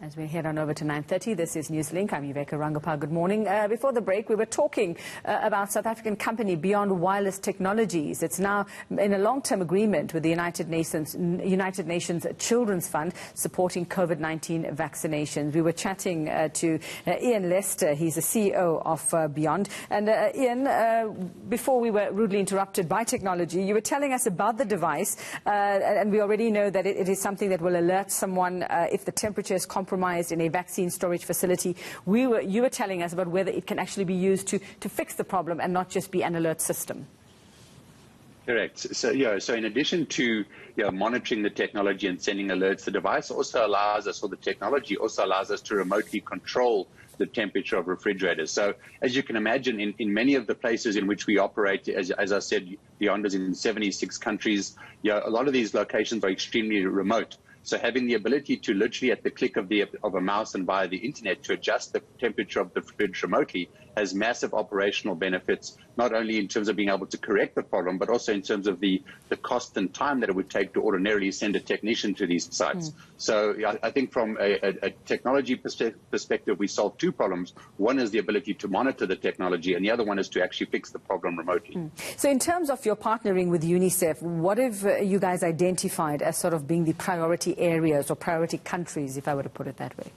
As we head on over to 9:30, this is Newslink. I'm Uveka Rangappa. Good morning. Before the break, we were talking about South African company Beyond Wireless Technologies. It's now in a long-term agreement with the United Nations Children's Fund supporting COVID-19 vaccinations. We were chatting to Ian Lester. He's the CEO of Beyond. And Ian, before we were rudely interrupted by technology, you were telling us about the device, and we already know that it is something that will alert someone if the temperature is compromised in a vaccine storage facility. You were telling us about whether it can actually be used to fix the problem and not just be an alert system. Correct. So in addition to monitoring the technology and sending alerts, the device also allows us, or the technology also allows us to remotely control the temperature of refrigerators. So as you can imagine, in many of the places in which we operate, as I said, Beyond is in 76 countries, a lot of these locations are extremely remote. So having the ability to literally at the click of a mouse and via the internet to adjust the temperature of the fridge remotely has massive operational benefits, not only in terms of being able to correct the problem, but also in terms of the cost and time that it would take to ordinarily send a technician to these sites. So I think from a technology perspective, we solve two problems. One is the ability to monitor the technology, and the other one is to actually fix the problem remotely. So in terms of your partnering with Unicef, what have you guys identified as sort of being the priority areas or priority countries, if I were to put it that way?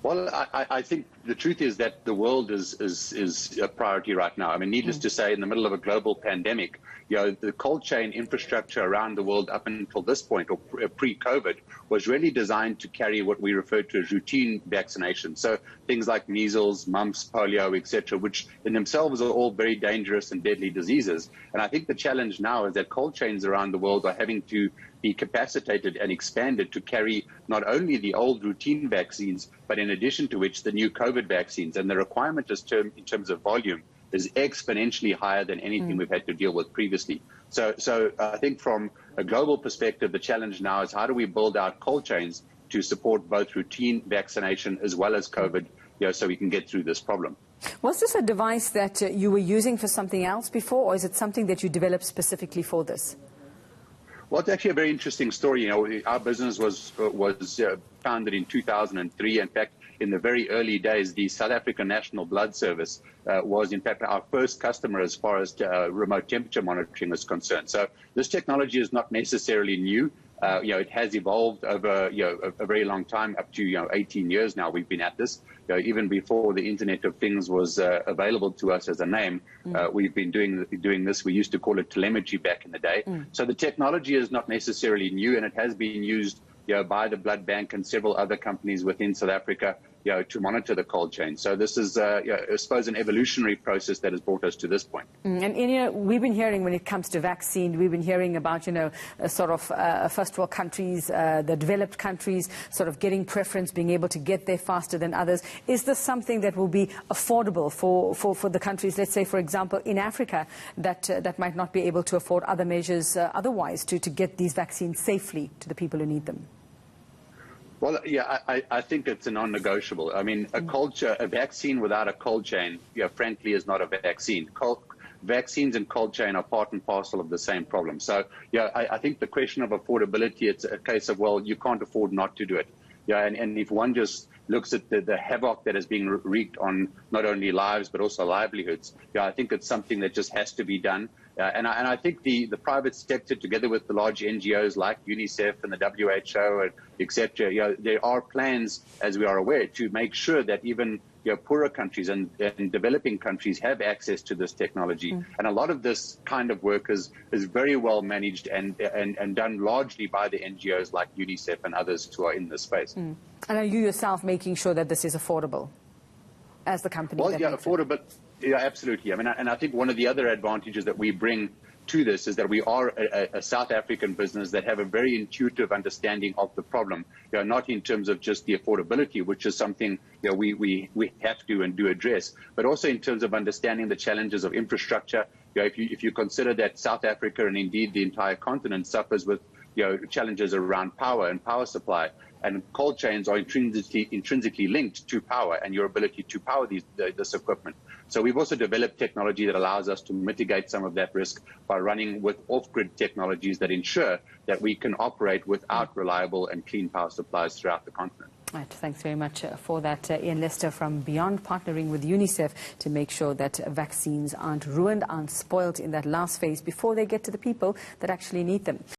Well, I think the truth is that the world is a priority right now. I mean, needless to say, in the middle of a global pandemic, the cold chain infrastructure around the world up until this point, or pre-COVID, was really designed to carry what we refer to as routine vaccination. So things like measles, mumps, polio, etc., which in themselves are all very dangerous and deadly diseases. And I think the challenge now is that cold chains around the world are having to be capacitated and expanded to carry not only the old routine vaccines, but in addition to which the new COVID vaccines. And the requirement in terms of volume is exponentially higher than anything we've had to deal with previously. So I think from a global perspective, the challenge now is how do we build out cold chains to support both routine vaccination as well as COVID, so we can get through this problem. Was this a device that you were using for something else before, or is it something that you developed specifically for this? Well, it's actually a very interesting story. Our business was founded in 2003. In fact, in the very early days, the South African National Blood Service was, in fact, our first customer as far as remote temperature monitoring is concerned. So this technology is not necessarily new. It has evolved over a very long time, up to 18 years now. We've been at this. Even before the Internet of Things was available to us as a name, we've been doing this. We used to call it telemetry back in the day. So the technology is not necessarily new, and it has been used by the Blood Bank and several other companies within South Africa to monitor the cold chain. So this is, I suppose, an evolutionary process that has brought us to this point. And we've been hearing when it comes to vaccine, we've been hearing about, sort of first world countries, the developed countries, sort of getting preference, being able to get there faster than others. Is this something that will be affordable for the countries, let's say, for example, in Africa, that might not be able to afford other measures otherwise to get these vaccines safely to the people who need them? Well, I think it's a non-negotiable. I mean, a vaccine without a cold chain, frankly, is not a vaccine. Vaccines and cold chain are part and parcel of the same problem. So, I think the question of affordability, it's a case of, well, you can't afford not to do it. And if one just looks at the havoc that is being wreaked on not only lives but also livelihoods, I think it's something that just has to be done. And I think the private sector, together with the large NGOs like Unicef and the WHO, etc., there are plans, as we are aware, to make sure that even poorer countries and developing countries have access to this technology. And a lot of this kind of work is very well managed and done largely by the NGOs like Unicef and others who are in this space. And are you yourself making sure that this is affordable as the company? Well, affordable. Yeah, absolutely. I mean, and I think one of the other advantages that we bring to this is that we are a South African business that have a very intuitive understanding of the problem, not in terms of just the affordability, which is something we have to and do address, but also in terms of understanding the challenges of infrastructure. If you consider that South Africa and indeed the entire continent suffers with challenges around power and power supply, and cold chains are intrinsically linked to power and your ability to power this equipment. So we've also developed technology that allows us to mitigate some of that risk by running with off-grid technologies that ensure that we can operate without reliable and clean power supplies throughout the continent. Right, thanks very much for that, Ian Lester from Beyond, partnering with Unicef to make sure that vaccines aren't ruined, aren't spoiled in that last phase before they get to the people that actually need them.